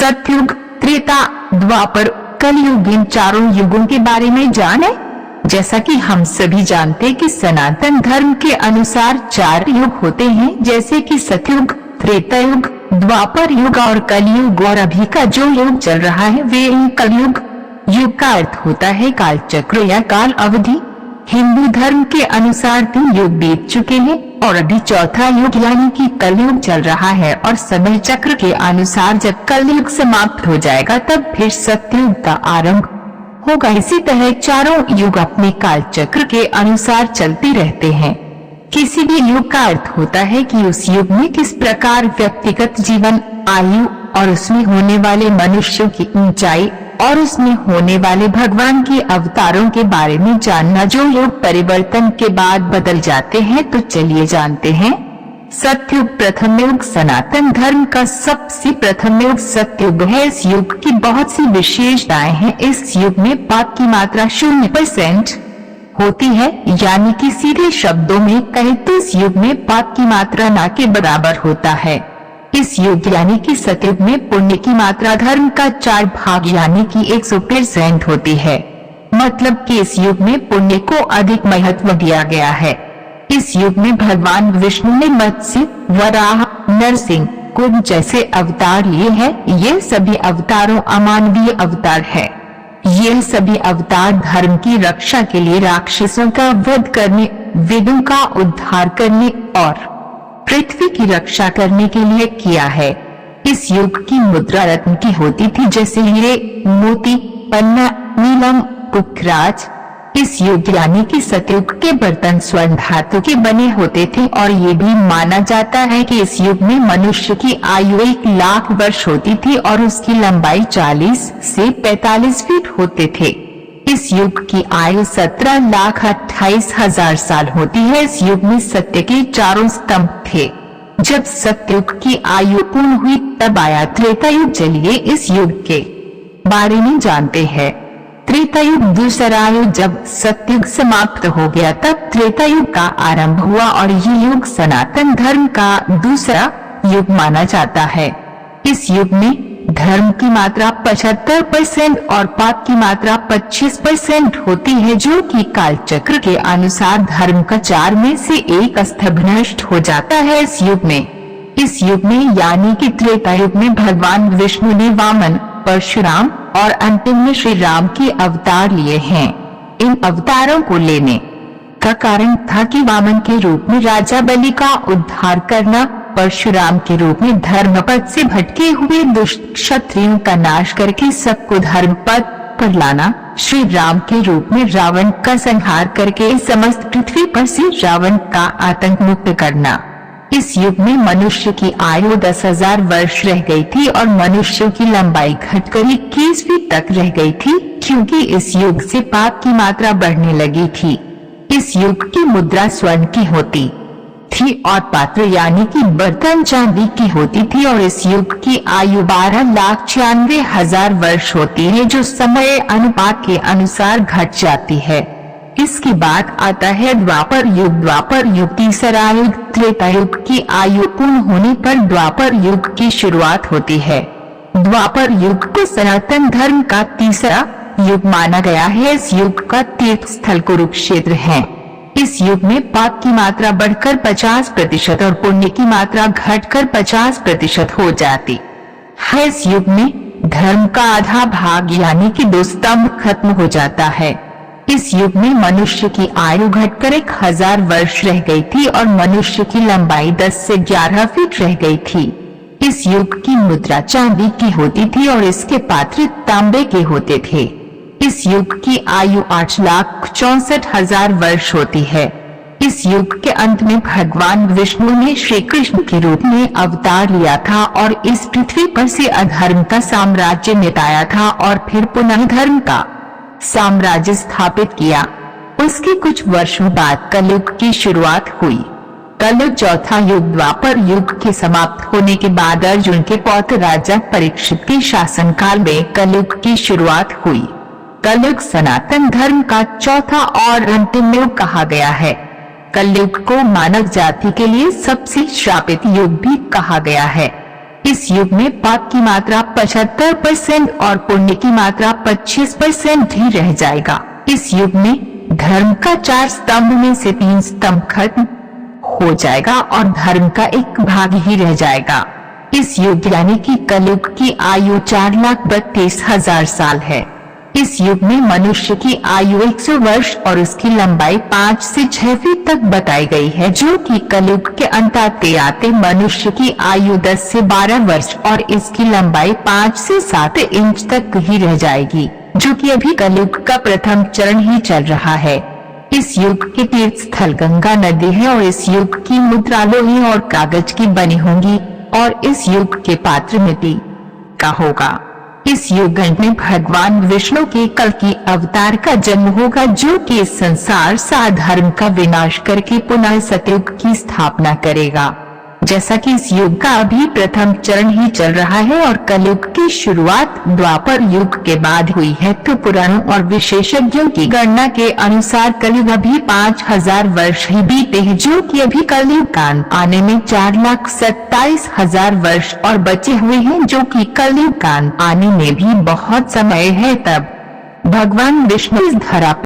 सतयुग, त्रेता, द्वापर, कलयुग, इन चारों युगों के बारे में जाने। जैसा कि हम सभी जानते हैं कि सनातन धर्म के अनुसार 4 युग होते हैं, जैसे कि सतयुग, त्रेता युग, द्वापर युग और कलयुग। और अभी का जो युग चल रहा है वे कलयुग। युग का अर्थ होता है काल चक्र या काल अवधि। हिंदू धर्म के अनुसार 3 युग बीत चुके हैं और अभी चौथा युग यानी कि कलयुग चल रहा है। और समय चक्र के अनुसार जब कलयुग समाप्त हो जाएगा तब फिर सतयुग का आरंभ होगा। इसी तरह चारों युग अपने काल चक्र के अनुसार चलते रहते हैं। किसी भी युग का अर्थ होता है कि उस युग में किस प्रकार व्यक्तिगत जीवन, आयु और उसमें होने वाले मनुष्यों की ऊंचाई और उसमें होने वाले भगवान के अवतारों के बारे में जानना। जो युग परिवर्तन के बाद बदल जाते हैं, तो चलिए जानते हैं। सतयुग, प्रथम युग, सनातन धर्म का सबसे प्रथम युग सतयुग है। इस युग की बहुत सी विशेषताएं हैं। इस युग में पाप की मात्रा 0% होती है, यानी कि सीधे शब्दों में कहें तो इस युग में पाप की मात्रा ना के बराबर होता है। इस युग यानी कि सतयुग में पुण्य की मात्रा धर्म का 4 भाग यानी कि 100% होती है। मतलब कि इस युग में पुण्य को अधिक महत्व दिया गया है। इस युग में भगवान विष्णु ने मत्स्य, वराह, नरसिंह, कुंभ जैसे अवतार लिए हैं। ये सभी अवतारों अमानवीय अवतार है। यह सभी अवतार धर्म की रक्षा के लिए राक्षसों का वध करने, वेदों का उद्धार करने और पृथ्वी की रक्षा करने के लिए किया है। इस युग की मुद्रा रत्न की होती थी, जैसे हीरे, मोती, पन्ना, नीलम, पुखराज। इस युग यानी कि सतयुग के बर्तन स्वर्ण धातु के बने होते थे और ये भी माना जाता है कि इस युग में मनुष्य की आयु 1 लाख वर्ष होती थी और उसकी लंबाई 40 से 45 फीट होते थे। इस युग की आयु 17,28,000 साल होती है। इस युग में सत्य के 4 स्तंभ थे। जब सतयुग की आयु पूर्ण हुई तब आया त्रेता युग। चलिए इस युग के बारे में जानते हैं। त्रेता युग, दूसरा युग। जब सतयुग समाप्त हो गया तब त्रेता युग का आरंभ हुआ और ये युग सनातन धर्म का दूसरा युग माना जाता है। इस युग में धर्म की मात्रा 75% और पाप की मात्रा 25% होती है, जो कि काल चक्र के अनुसार धर्म का 4 में से 1 स्तंभ नष्ट हो जाता है। इस युग में यानी कि त्रेता युग में भगवान विष्णु ने वामन, परशुराम और अंतिम में श्री राम के अवतार लिए हैं। इन अवतारों को लेने का कारण था कि वामन के रूप में राजा बलि का उद्धार करना, परशुराम के रूप में धर्म पथ से भटके हुए दुष्ट क्षत्रियों का नाश करके सबको धर्म पथ पर लाना, श्री राम के रूप में रावण का संहार करके समस्त पृथ्वी पर से रावण का आतंक मुक्त करना। इस युग में मनुष्य की आयु 10,000 वर्ष रह गई थी और मनुष्यों की लंबाई घटकर 21 फीट तक रह गई थी, क्योंकि इस युग से पाप की मात्रा बढ़ने लगी थी। इस युग की मुद्रा स्वर्ण की होती थी और पात्र यानी कि बर्तन चांदी की होती थी। और इस युग की आयु 12,96,000 वर्ष होती है, जो समय अनुपात के अनुसार घट जाती है। इसके बाद आता है द्वापर युग। द्वापर युग, तीसरा युग। त्रेता युग की आयु पूर्ण होने पर द्वापर युग की शुरुआत होती है। द्वापर युग को सनातन धर्म का तीसरा युग माना गया है। इस युग का तीर्थ स्थल कुरुक्षेत्र है। इस युग में पाप की मात्रा बढ़कर 50% और पुण्य की मात्रा घटकर 50% हो जाती है। इस युग में धर्म का आधा भाग यानी कि 2 स्तंभ खत्म हो जाता है। इस युग में मनुष्य की आयु घटकर 1,000 वर्ष रह गई थी और मनुष्य की लंबाई 10 से 11 फीट रह गई थी। इस युग की मुद्रा चांदी की होती थी और इसके पात्र तांबे के होते थे। इस युग की आयु 8,64,000 वर्ष होती है। इस युग के अंत में भगवान विष्णु ने श्री कृष्ण के रूप में अवतार लिया था और इस पृथ्वी पर से अधर्म का साम्राज्य मिटाया था और फिर पुनः धर्म का साम्राज्य स्थापित किया। उसके कुछ वर्षों बाद कलयुग की शुरुआत हुई। कलयुग, चौथा युग। द्वापर युग के समाप्त होने के बाद अर्जुन के पौत्र राजा परीक्षित के शासनकाल में कलयुग की शुरुआत हुई। कलयुग सनातन धर्म का चौथा और अंतिम युग कहा गया है। कलयुग को मानव जाति के लिए सबसे श्रापित युग भी कहा गया है। इस युग में पाप की मात्रा 75% और पुण्य की मात्रा 25% ही रह जाएगा। इस युग में धर्म का 4 स्तंभ में से 3 स्तंभ खत्म हो जाएगा और धर्म का एक भाग ही रह जाएगा। इस युग यानी कि कलयुग की आयु 4,32,000 साल है। इस युग में मनुष्य की आयु 100 वर्ष और उसकी लंबाई 5 से 6 फीट तक बताई गई है, जो कि कलयुग के अंत आते आते मनुष्य की आयु 10 से 12 वर्ष और इसकी लंबाई 5 से 7 इंच तक ही रह जाएगी, जो कि अभी कलयुग का प्रथम चरण ही चल रहा है। इस युग के तीर्थ स्थल गंगा नदी है और इस युग की मुद्रा लोहे और कागज की बनी होंगी और इस युग के पात्र मिट्टी का होगा। इस युग में भगवान विष्णु के कल्कि अवतार का जन्म होगा, जो कि इस संसार साधर्म का विनाश करके पुनः सतयुग की स्थापना करेगा। जैसा कि इस युग का अभी प्रथम चरण ही चल रहा है और कलयुग की शुरुआत द्वापर युग के बाद हुई है, तो पुराणों और विशेषज्ञों की गणना के अनुसार कलयुग अभी 5,000 वर्ष ही बीते हैं, जो कि अभी कलयुग का अंत आने में 4,27,000 वर्ष और बचे हुए हैं, जो कि कलयुग का अंत आने में भी बहुत समय है। तब भगवान विष्णु इस धरा